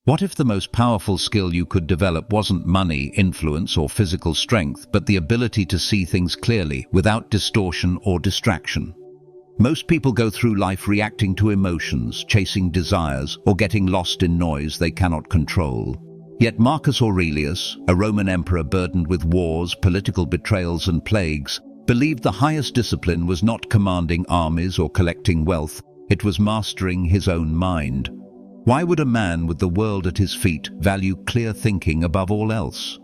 What if the most powerful skill you could develop wasn't money, influence, or physical strength, but the ability to see things clearly, without distortion or distraction? Most people go through life reacting to emotions, chasing desires, or getting lost in noise they cannot control. Yet Marcus Aurelius, a Roman emperor burdened with wars, political betrayals, and plagues, believed the highest discipline was not commanding armies or collecting wealth, it was mastering his own mind. Why would a man with the world at his feet value clear thinking above all else?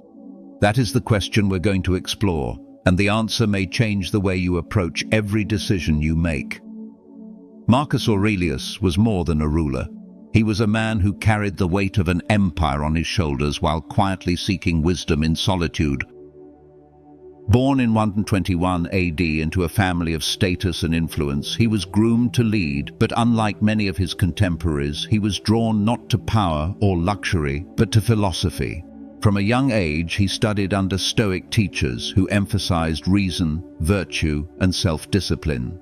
That is the question we're going to explore, and the answer may change the way you approach every decision you make. Marcus Aurelius was more than a ruler. He was a man who carried the weight of an empire on his shoulders while quietly seeking wisdom in solitude. Born in 121 AD into a family of status and influence, he was groomed to lead, but unlike many of his contemporaries, he was drawn not to power or luxury, but to philosophy. From a young age, he studied under Stoic teachers who emphasized reason, virtue, and self-discipline.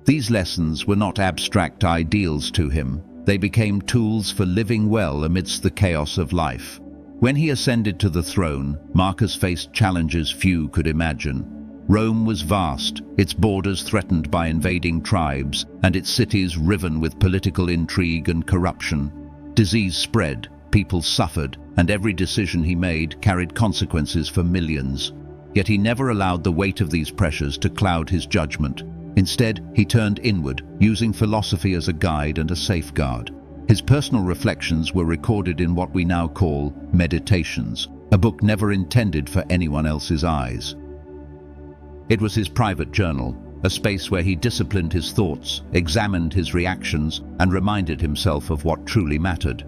These lessons were not abstract ideals to him. They became tools for living well amidst the chaos of life. When he ascended to the throne, Marcus faced challenges few could imagine. Rome was vast, its borders threatened by invading tribes, and its cities riven with political intrigue and corruption. Disease spread, people suffered, and every decision he made carried consequences for millions. Yet he never allowed the weight of these pressures to cloud his judgment. Instead, he turned inward, using philosophy as a guide and a safeguard. His personal reflections were recorded in what we now call Meditations, a book never intended for anyone else's eyes. It was his private journal, a space where he disciplined his thoughts, examined his reactions, and reminded himself of what truly mattered.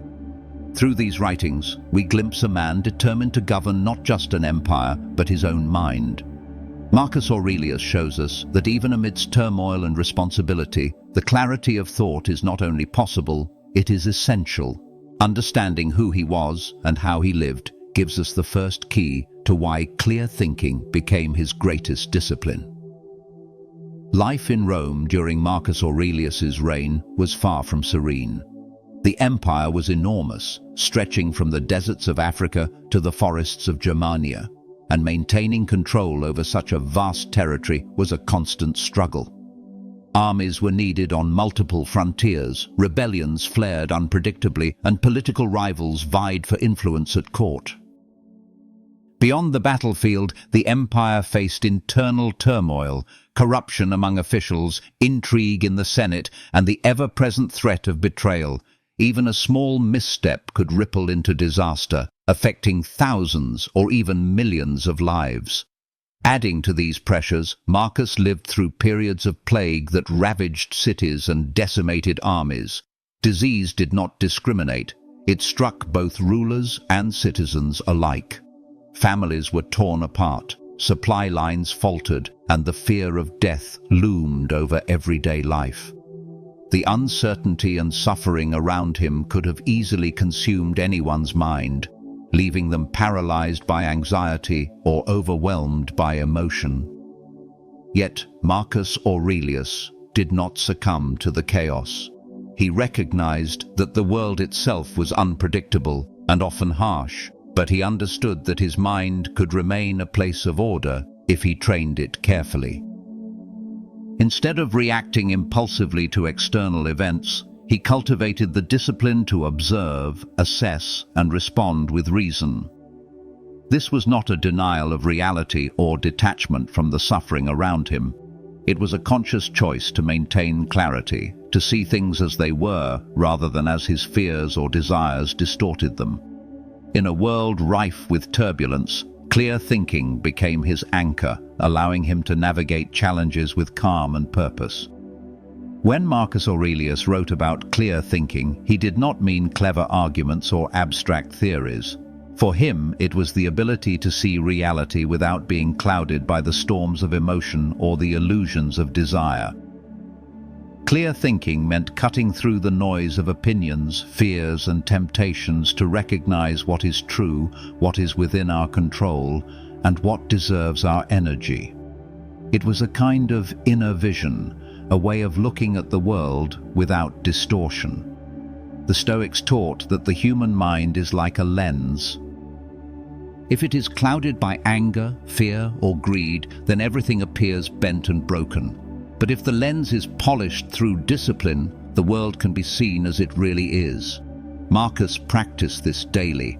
Through these writings, we glimpse a man determined to govern not just an empire, but his own mind. Marcus Aurelius shows us that even amidst turmoil and responsibility, the clarity of thought is not only possible, it is essential. Understanding who he was and how he lived gives us the first key to why clear thinking became his greatest discipline. Life in Rome during Marcus Aurelius's reign was far from serene. The empire was enormous, stretching from the deserts of Africa to the forests of Germania, and maintaining control over such a vast territory was a constant struggle. Armies were needed on multiple frontiers, rebellions flared unpredictably, and political rivals vied for influence at court. Beyond the battlefield, the empire faced internal turmoil, corruption among officials, intrigue in the Senate, and the ever-present threat of betrayal. Even a small misstep could ripple into disaster, affecting thousands or even millions of lives. Adding to these pressures, Marcus lived through periods of plague that ravaged cities and decimated armies. Disease did not discriminate. It struck both rulers and citizens alike. Families were torn apart, supply lines faltered, and the fear of death loomed over everyday life. The uncertainty and suffering around him could have easily consumed anyone's mind, leaving them paralyzed by anxiety or overwhelmed by emotion. Yet Marcus Aurelius did not succumb to the chaos. He recognized that the world itself was unpredictable and often harsh, but he understood that his mind could remain a place of order if he trained it carefully. Instead of reacting impulsively to external events, he cultivated the discipline to observe, assess, and respond with reason. This was not a denial of reality or detachment from the suffering around him. It was a conscious choice to maintain clarity, to see things as they were rather than as his fears or desires distorted them. In a world rife with turbulence, clear thinking became his anchor, allowing him to navigate challenges with calm and purpose. When Marcus Aurelius wrote about clear thinking, he did not mean clever arguments or abstract theories. For him, it was the ability to see reality without being clouded by the storms of emotion or the illusions of desire. Clear thinking meant cutting through the noise of opinions, fears, and temptations to recognize what is true, what is within our control, and what deserves our energy. It was a kind of inner vision, a way of looking at the world without distortion. The Stoics taught that the human mind is like a lens. If it is clouded by anger, fear, or greed, then everything appears bent and broken. But if the lens is polished through discipline, the world can be seen as it really is. Marcus practiced this daily.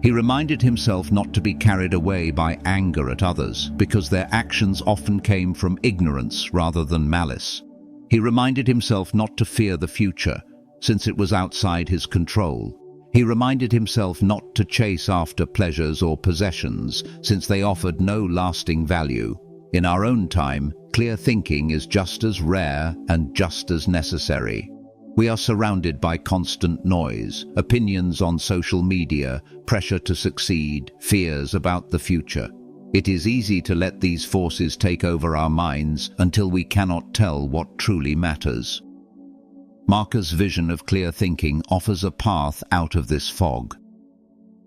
He reminded himself not to be carried away by anger at others, because their actions often came from ignorance rather than malice. He reminded himself not to fear the future, since it was outside his control. He reminded himself not to chase after pleasures or possessions, since they offered no lasting value. In our own time, clear thinking is just as rare and just as necessary. We are surrounded by constant noise, opinions on social media, pressure to succeed, fears about the future. It is easy to let these forces take over our minds until we cannot tell what truly matters. Marcus' vision of clear thinking offers a path out of this fog.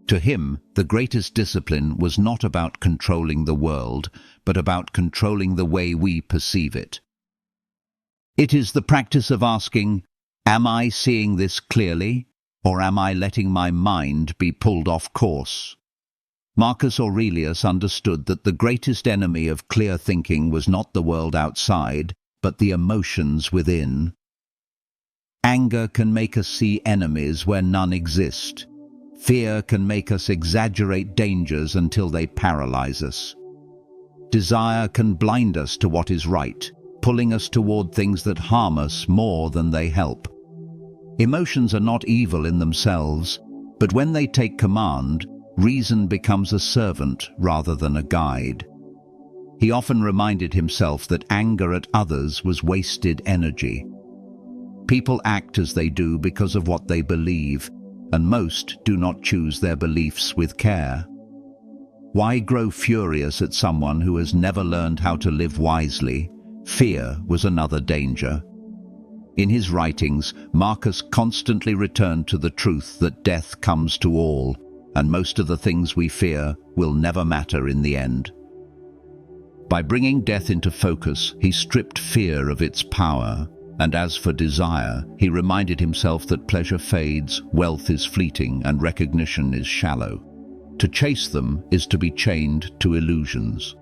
To him, the greatest discipline was not about controlling the world, but about controlling the way we perceive it. It is the practice of asking, am I seeing this clearly, or am I letting my mind be pulled off course? Marcus Aurelius understood that the greatest enemy of clear thinking was not the world outside, but the emotions within. Anger can make us see enemies where none exist. Fear can make us exaggerate dangers until they paralyze us. Desire can blind us to what is right, pulling us toward things that harm us more than they help. Emotions are not evil in themselves, but when they take command, reason becomes a servant rather than a guide. He often reminded himself that anger at others was wasted energy. People act as they do because of what they believe, and most do not choose their beliefs with care. Why grow furious at someone who has never learned how to live wisely? Fear was another danger. In his writings, Marcus constantly returned to the truth that death comes to all, and most of the things we fear will never matter in the end. By bringing death into focus, he stripped fear of its power. And as for desire, he reminded himself that pleasure fades, wealth is fleeting, and recognition is shallow. To chase them is to be chained to illusions.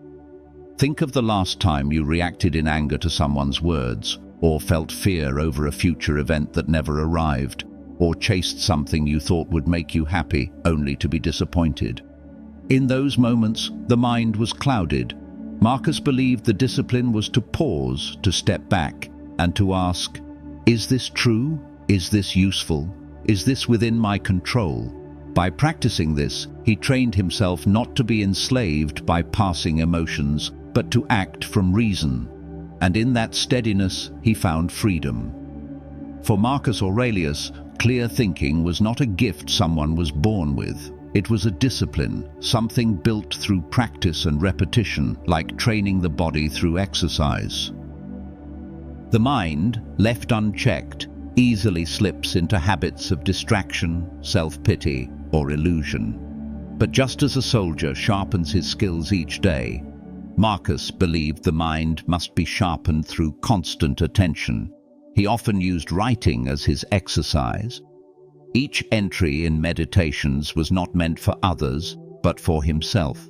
Think of the last time you reacted in anger to someone's words, or felt fear over a future event that never arrived, or chased something you thought would make you happy, only to be disappointed. In those moments, the mind was clouded. Marcus believed the discipline was to pause, to step back, and to ask, is this true? Is this useful? Is this within my control? By practicing this, he trained himself not to be enslaved by passing emotions, but to act from reason. And in that steadiness, he found freedom. For Marcus Aurelius, clear thinking was not a gift someone was born with. It was a discipline, something built through practice and repetition, like training the body through exercise. The mind, left unchecked, easily slips into habits of distraction, self-pity, or illusion. But just as a soldier sharpens his skills each day, Marcus believed the mind must be sharpened through constant attention. He often used writing as his exercise. Each entry in meditations was not meant for others, but for himself.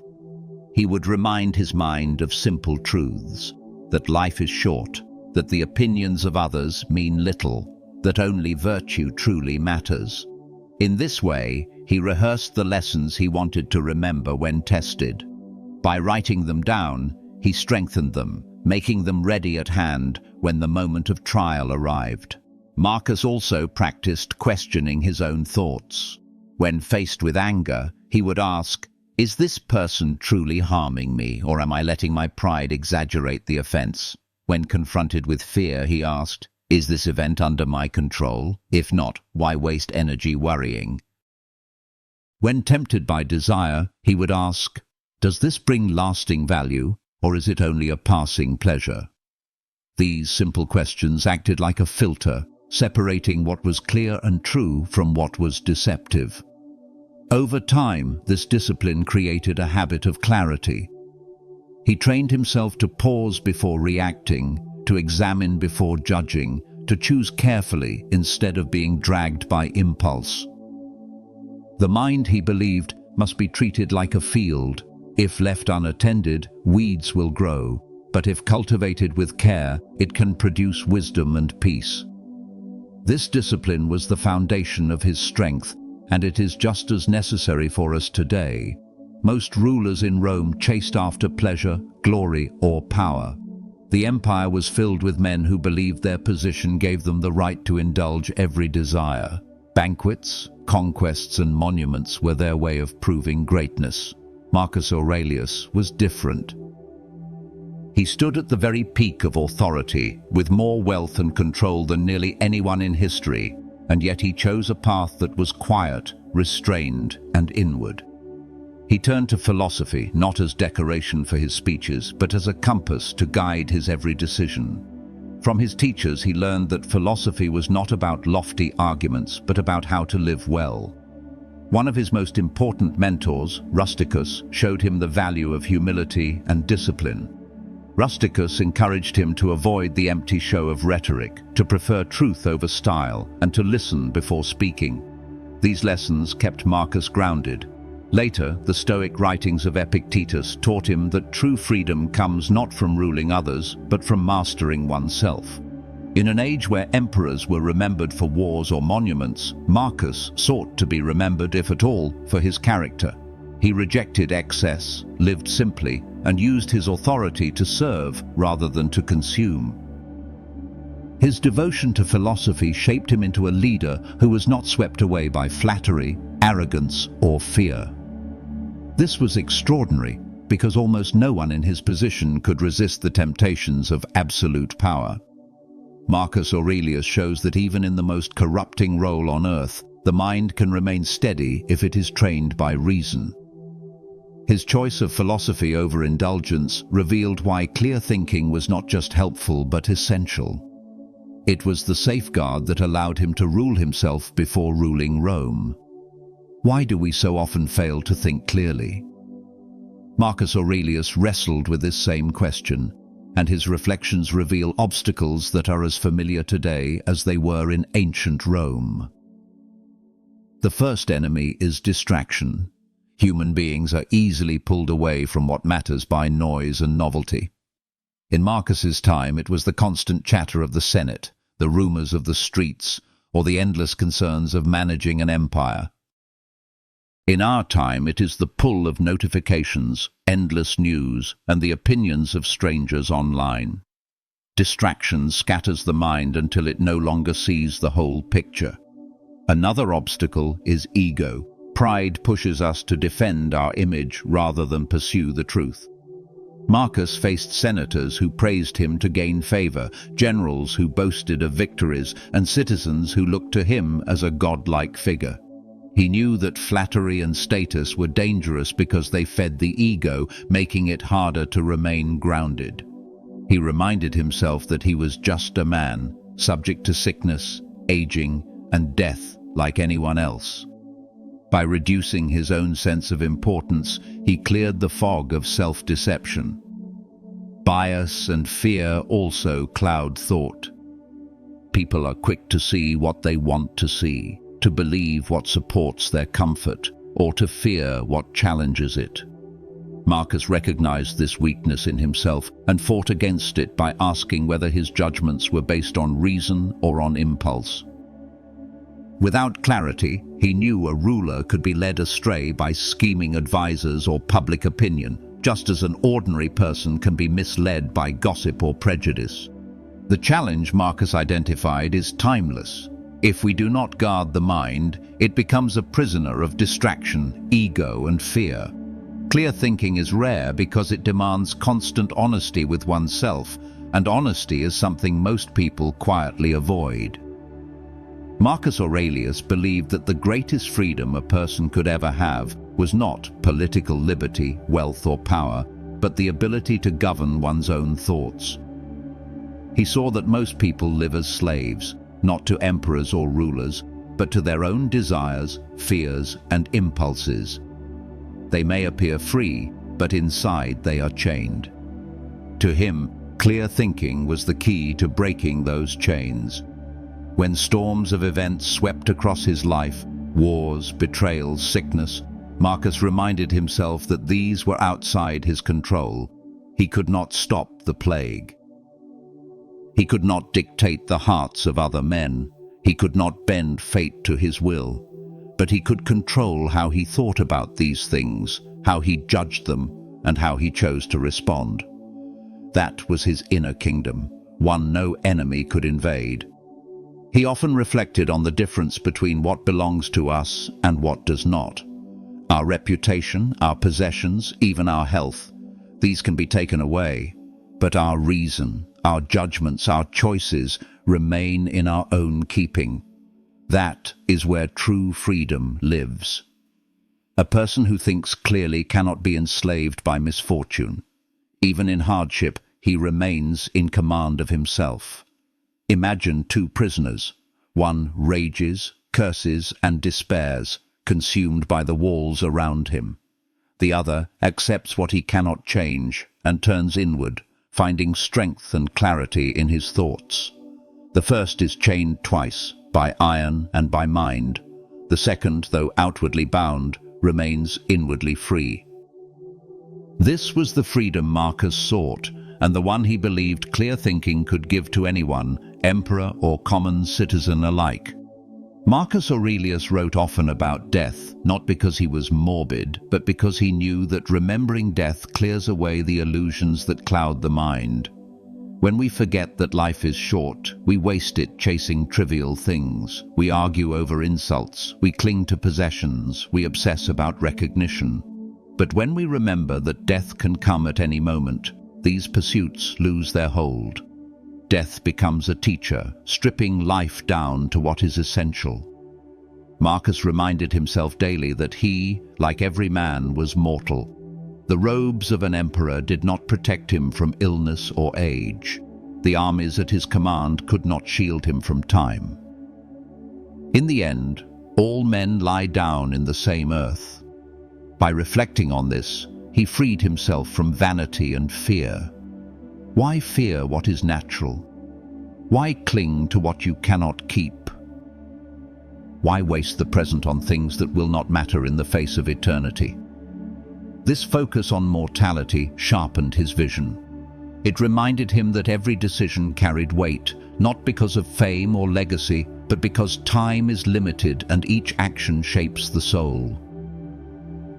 He would remind his mind of simple truths, that life is short, that the opinions of others mean little, that only virtue truly matters. In this way, he rehearsed the lessons he wanted to remember when tested. By writing them down, he strengthened them, making them ready at hand when the moment of trial arrived. Marcus also practiced questioning his own thoughts. When faced with anger, he would ask, is this person truly harming me, or am I letting my pride exaggerate the offense? When confronted with fear, he asked, is this event under my control? If not, why waste energy worrying? When tempted by desire, he would ask, does this bring lasting value, or is it only a passing pleasure? These simple questions acted like a filter, separating what was clear and true from what was deceptive. Over time, this discipline created a habit of clarity. He trained himself to pause before reacting, to examine before judging, to choose carefully instead of being dragged by impulse. The mind, he believed, must be treated like a field. If left unattended, weeds will grow, but if cultivated with care, it can produce wisdom and peace. This discipline was the foundation of his strength, and it is just as necessary for us today. Most rulers in Rome chased after pleasure, glory, or power. The empire was filled with men who believed their position gave them the right to indulge every desire. Banquets, conquests, and monuments were their way of proving greatness. Marcus Aurelius was different. He stood at the very peak of authority, with more wealth and control than nearly anyone in history, and yet he chose a path that was quiet, restrained, and inward. He turned to philosophy, not as decoration for his speeches, but as a compass to guide his every decision. From his teachers, he learned that philosophy was not about lofty arguments, but about how to live well. One of his most important mentors, Rusticus, showed him the value of humility and discipline. Rusticus encouraged him to avoid the empty show of rhetoric, to prefer truth over style, and to listen before speaking. These lessons kept Marcus grounded. Later, the Stoic writings of Epictetus taught him that true freedom comes not from ruling others, but from mastering oneself. In an age where emperors were remembered for wars or monuments, Marcus sought to be remembered, if at all, for his character. He rejected excess, lived simply, and used his authority to serve rather than to consume. His devotion to philosophy shaped him into a leader who was not swept away by flattery, arrogance, or fear. This was extraordinary because almost no one in his position could resist the temptations of absolute power. Marcus Aurelius shows that even in the most corrupting role on earth, the mind can remain steady if it is trained by reason. His choice of philosophy over indulgence revealed why clear thinking was not just helpful but essential. It was the safeguard that allowed him to rule himself before ruling Rome. Why do we so often fail to think clearly? Marcus Aurelius wrestled with this same question, and his reflections reveal obstacles that are as familiar today as they were in ancient Rome. The first enemy is distraction. Human beings are easily pulled away from what matters by noise and novelty. In Marcus's time, it was the constant chatter of the Senate, the rumors of the streets, or the endless concerns of managing an empire. In our time, it is the pull of notifications, endless news, and the opinions of strangers online. Distraction scatters the mind until it no longer sees the whole picture. Another obstacle is ego. Pride pushes us to defend our image rather than pursue the truth. Marcus faced senators who praised him to gain favor, generals who boasted of victories, and citizens who looked to him as a godlike figure. He knew that flattery and status were dangerous because they fed the ego, making it harder to remain grounded. He reminded himself that he was just a man, subject to sickness, aging, and death like anyone else. By reducing his own sense of importance, he cleared the fog of self-deception. Bias and fear also cloud thought. People are quick to see what they want to see, to believe what supports their comfort, or to fear what challenges it. Marcus recognized this weakness in himself and fought against it by asking whether his judgments were based on reason or on impulse. Without clarity, he knew a ruler could be led astray by scheming advisors or public opinion, just as an ordinary person can be misled by gossip or prejudice. The challenge Marcus identified is timeless. If we do not guard the mind, it becomes a prisoner of distraction, ego, and fear. Clear thinking is rare because it demands constant honesty with oneself, and honesty is something most people quietly avoid. Marcus Aurelius believed that the greatest freedom a person could ever have was not political liberty, wealth, or power, but the ability to govern one's own thoughts. He saw that most people live as slaves, not to emperors or rulers, but to their own desires, fears, and impulses. They may appear free, but inside they are chained. To him, clear thinking was the key to breaking those chains. When storms of events swept across his life, wars, betrayals, sickness, Marcus reminded himself that these were outside his control. He could not stop the plague. He could not dictate the hearts of other men. He could not bend fate to his will. But he could control how he thought about these things, how he judged them, and how he chose to respond. That was his inner kingdom, one no enemy could invade. He often reflected on the difference between what belongs to us and what does not. Our reputation, our possessions, even our health, these can be taken away. But our reason, our judgments, our choices remain in our own keeping. That is where true freedom lives. A person who thinks clearly cannot be enslaved by misfortune. Even in hardship, he remains in command of himself. Imagine two prisoners. One rages, curses, and despairs, consumed by the walls around him. The other accepts what he cannot change and turns inward, finding strength and clarity in his thoughts. The first is chained twice, by iron and by mind. The second, though outwardly bound, remains inwardly free. This was the freedom Marcus sought, and the one he believed clear thinking could give to anyone, emperor or common citizen alike. Marcus Aurelius wrote often about death, not because he was morbid, but because he knew that remembering death clears away the illusions that cloud the mind. When we forget that life is short, we waste it chasing trivial things. We argue over insults, we cling to possessions, we obsess about recognition. But when we remember that death can come at any moment, these pursuits lose their hold. Death becomes a teacher, stripping life down to what is essential. Marcus reminded himself daily that he, like every man, was mortal. The robes of an emperor did not protect him from illness or age. The armies at his command could not shield him from time. In the end, all men lie down in the same earth. By reflecting on this, he freed himself from vanity and fear. Why fear what is natural? Why cling to what you cannot keep? Why waste the present on things that will not matter in the face of eternity? This focus on mortality sharpened his vision. It reminded him that every decision carried weight, not because of fame or legacy, but because time is limited and each action shapes the soul.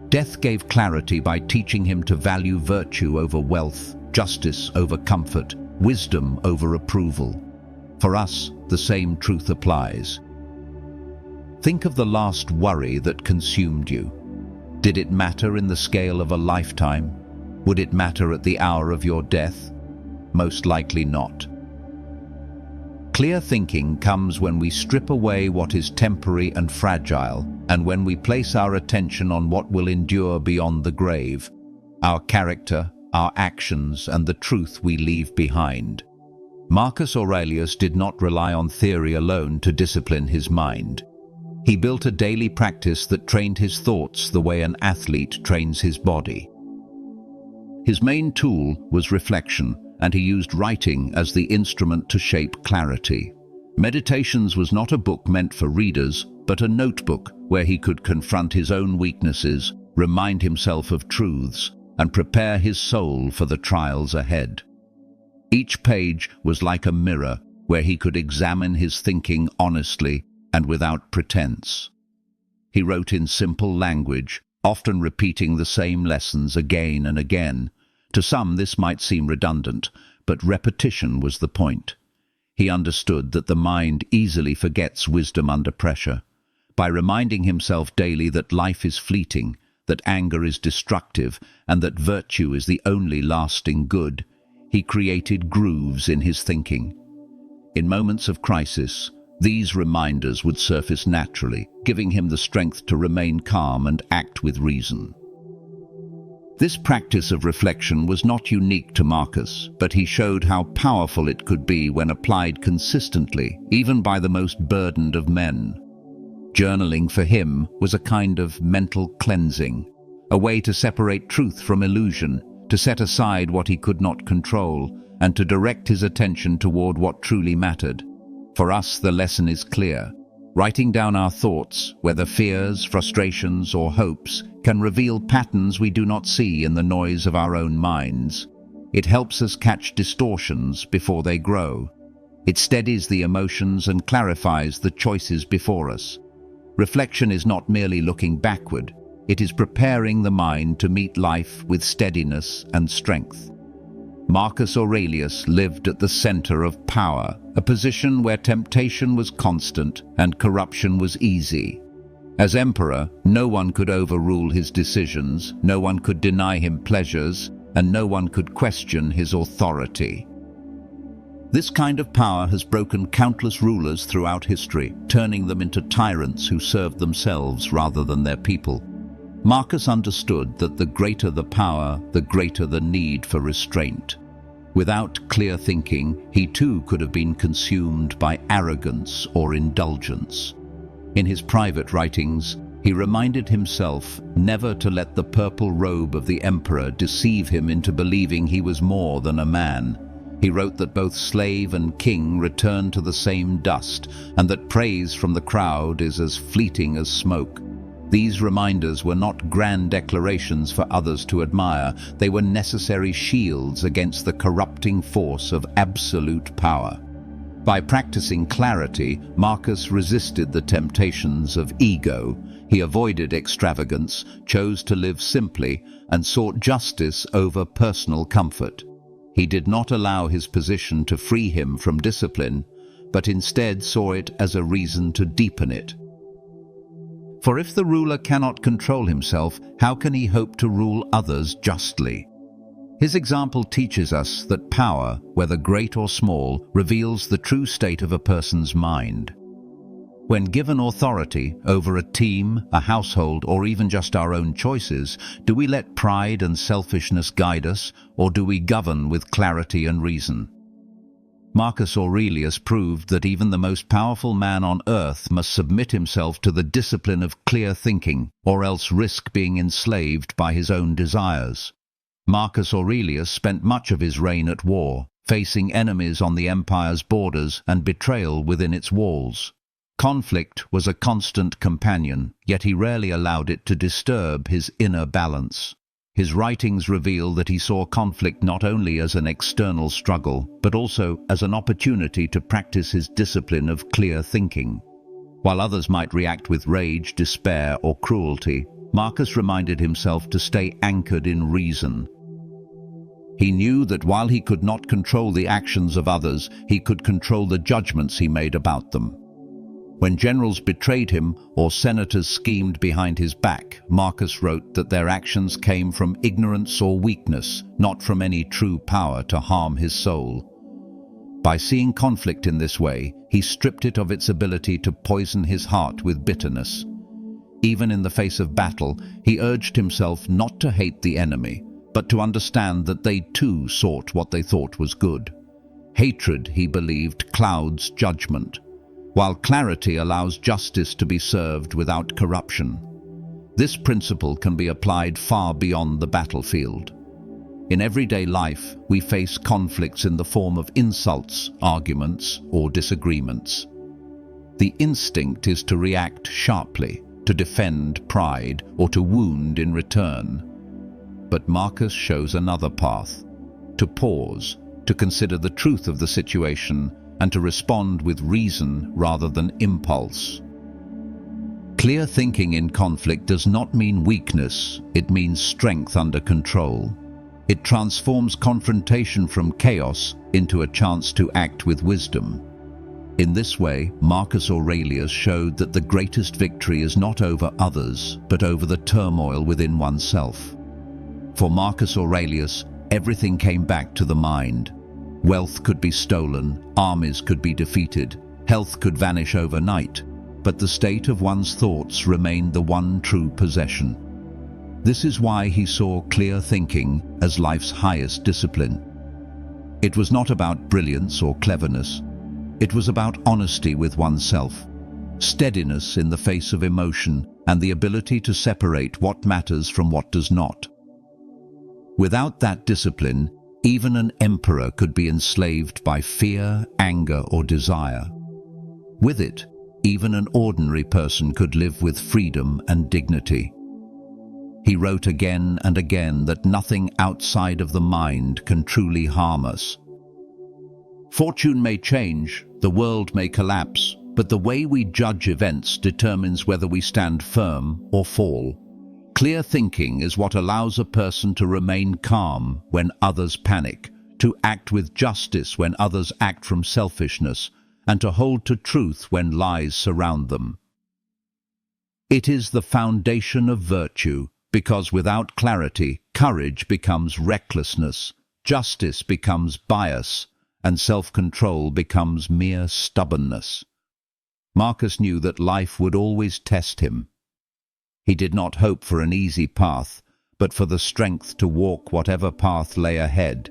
Death gave clarity by teaching him to value virtue over wealth, justice over comfort, wisdom over approval. For us, the same truth applies. Think of the last worry that consumed you. Did it matter in the scale of a lifetime? Would it matter at the hour of your death? Most likely not. Clear thinking comes when we strip away what is temporary and fragile, and when we place our attention on what will endure beyond the grave, our character, our actions, and the truth we leave behind. Marcus Aurelius did not rely on theory alone to discipline his mind. He built a daily practice that trained his thoughts the way an athlete trains his body. His main tool was reflection, and he used writing as the instrument to shape clarity. Meditations was not a book meant for readers, but a notebook where he could confront his own weaknesses, remind himself of truths, and prepare his soul for the trials ahead. Each page was like a mirror where he could examine his thinking honestly and without pretense. He wrote in simple language, often repeating the same lessons again and again. To some this might seem redundant, but repetition was the point. He understood that the mind easily forgets wisdom under pressure. By reminding himself daily that life is fleeting, that anger is destructive, and that virtue is the only lasting good, he created grooves in his thinking. In moments of crisis, these reminders would surface naturally, giving him the strength to remain calm and act with reason. This practice of reflection was not unique to Marcus, but he showed how powerful it could be when applied consistently, even by the most burdened of men. Journaling for him was a kind of mental cleansing, a way to separate truth from illusion, to set aside what he could not control, and to direct his attention toward what truly mattered. For us, the lesson is clear. Writing down our thoughts, whether fears, frustrations, or hopes, can reveal patterns we do not see in the noise of our own minds. It helps us catch distortions before they grow. It steadies the emotions and clarifies the choices before us. Reflection is not merely looking backward. It is preparing the mind to meet life with steadiness and strength. Marcus Aurelius lived at the center of power, a position where temptation was constant and corruption was easy. As emperor, no one could overrule his decisions, no one could deny him pleasures, and no one could question his authority. This kind of power has broken countless rulers throughout history, turning them into tyrants who served themselves rather than their people. Marcus understood that the greater the power, the greater the need for restraint. Without clear thinking, he too could have been consumed by arrogance or indulgence. In his private writings, he reminded himself never to let the purple robe of the emperor deceive him into believing he was more than a man. He wrote that both slave and king return to the same dust, and that praise from the crowd is as fleeting as smoke. These reminders were not grand declarations for others to admire. They were necessary shields against the corrupting force of absolute power. By practicing clarity, Marcus resisted the temptations of ego. He avoided extravagance, chose to live simply, and sought justice over personal comfort. He did not allow his position to free him from discipline, but instead saw it as a reason to deepen it. For if the ruler cannot control himself, how can he hope to rule others justly? His example teaches us that power, whether great or small, reveals the true state of a person's mind. When given authority over a team, a household, or even just our own choices, do we let pride and selfishness guide us, or do we govern with clarity and reason? Marcus Aurelius proved that even the most powerful man on earth must submit himself to the discipline of clear thinking, or else risk being enslaved by his own desires. Marcus Aurelius spent much of his reign at war, facing enemies on the empire's borders and betrayal within its walls. Conflict was a constant companion, yet he rarely allowed it to disturb his inner balance. His writings reveal that he saw conflict not only as an external struggle, but also as an opportunity to practice his discipline of clear thinking. While others might react with rage, despair, or cruelty, Marcus reminded himself to stay anchored in reason. He knew that while he could not control the actions of others, he could control the judgments he made about them. When generals betrayed him or senators schemed behind his back, Marcus wrote that their actions came from ignorance or weakness, not from any true power to harm his soul. By seeing conflict in this way, he stripped it of its ability to poison his heart with bitterness. Even in the face of battle, he urged himself not to hate the enemy, but to understand that they too sought what they thought was good. Hatred, he believed, clouds judgment, while clarity allows justice to be served without corruption. This principle can be applied far beyond the battlefield. In everyday life, we face conflicts in the form of insults, arguments, or disagreements. The instinct is to react sharply, to defend pride, or to wound in return. But Marcus shows another path: to pause, to consider the truth of the situation, and to respond with reason rather than impulse. Clear thinking in conflict does not mean weakness, it means strength under control. It transforms confrontation from chaos into a chance to act with wisdom. In this way, Marcus Aurelius showed that the greatest victory is not over others, but over the turmoil within oneself. For Marcus Aurelius, everything came back to the mind. Wealth could be stolen, armies could be defeated, health could vanish overnight, but the state of one's thoughts remained the one true possession. This is why he saw clear thinking as life's highest discipline. It was not about brilliance or cleverness. It was about honesty with oneself, steadiness in the face of emotion, and the ability to separate what matters from what does not. Without that discipline, even an emperor could be enslaved by fear, anger, or desire. With it, even an ordinary person could live with freedom and dignity. He wrote again and again that nothing outside of the mind can truly harm us. Fortune may change, the world may collapse, but the way we judge events determines whether we stand firm or fall. Clear thinking is what allows a person to remain calm when others panic, to act with justice when others act from selfishness, and to hold to truth when lies surround them. It is the foundation of virtue, because without clarity, courage becomes recklessness, justice becomes bias, and self-control becomes mere stubbornness. Marcus knew that life would always test him. He did not hope for an easy path, but for the strength to walk whatever path lay ahead.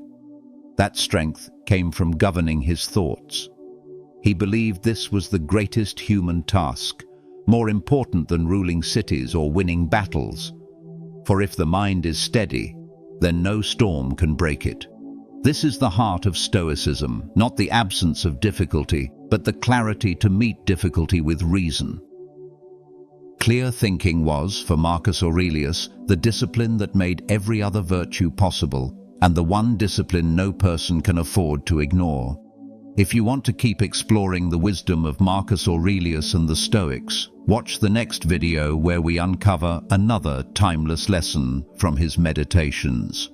That strength came from governing his thoughts. He believed this was the greatest human task, more important than ruling cities or winning battles. For if the mind is steady, then no storm can break it. This is the heart of Stoicism, not the absence of difficulty, but the clarity to meet difficulty with reason. Clear thinking was, for Marcus Aurelius, the discipline that made every other virtue possible, and the one discipline no person can afford to ignore. If you want to keep exploring the wisdom of Marcus Aurelius and the Stoics, watch the next video where we uncover another timeless lesson from his meditations.